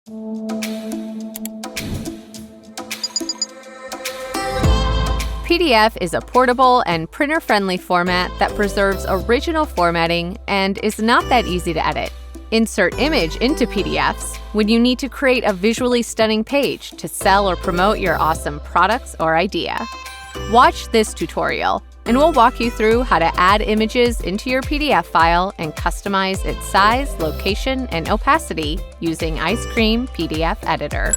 PDF is a portable and printer-friendly format that preserves original formatting and is not that easy to edit. Insert image into PDFs when you need to create a visually stunning page to sell or promote your awesome products or idea. Watch this tutorial, and we'll walk you through how to add images into your PDF file and customize its size, location, and opacity using Icecream PDF Editor.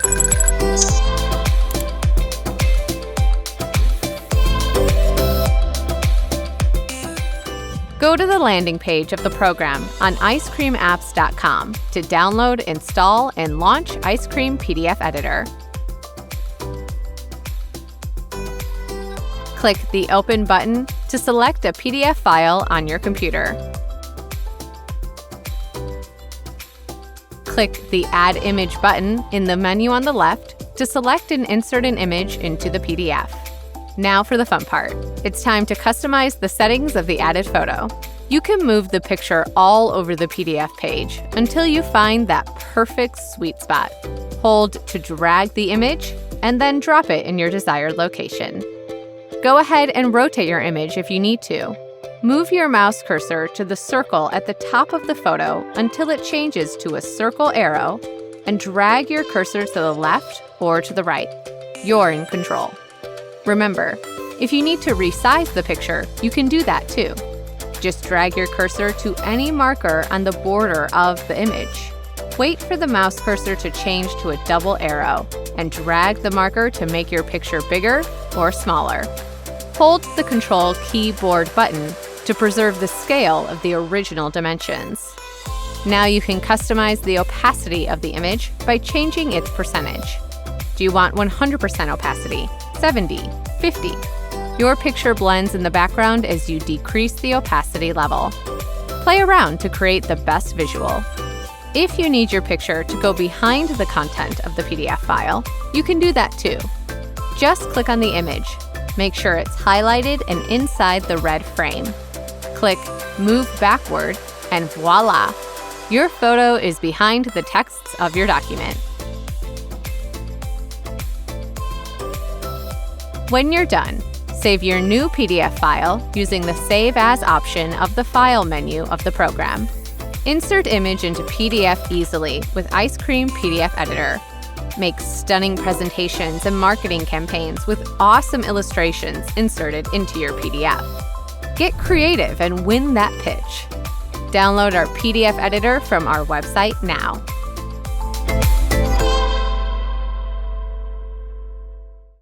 Go to the landing page of the program on icecreamapps.com to download, install, and launch Icecream PDF Editor. Click the Open button to select a PDF file on your computer. Click the Add Image button in the menu on the left to select and insert an image into the PDF. Now for the fun part. It's time to customize the settings of the added photo. You can move the picture all over the PDF page until you find that perfect sweet spot. Hold to drag the image and then drop it in your desired location. Go ahead and rotate your image if you need to. Move your mouse cursor to the circle at the top of the photo until it changes to a circle arrow, and drag your cursor to the left or to the right. You're in control. Remember, if you need to resize the picture, you can do that too. Just drag your cursor to any marker on the border of the image. Wait for the mouse cursor to change to a double arrow, and drag the marker to make your picture bigger or smaller. Hold the Control keyboard button to preserve the scale of the original dimensions. Now you can customize the opacity of the image by changing its percentage. Do you want 100% opacity? 70, 50. Your picture blends in the background as you decrease the opacity level. Play around to create the best visual. If you need your picture to go behind the content of the PDF file, you can do that too. Just click on the image. Make sure it's highlighted and inside the red frame. Click Move Backward, and voila! Your photo is behind the texts of your document. When you're done, save your new PDF file using the Save As option of the File menu of the program. Insert image into PDF easily with Icecream PDF Editor. Make stunning presentations and marketing campaigns with awesome illustrations inserted into your PDF. Get creative and win that pitch. Download our PDF editor from our website now.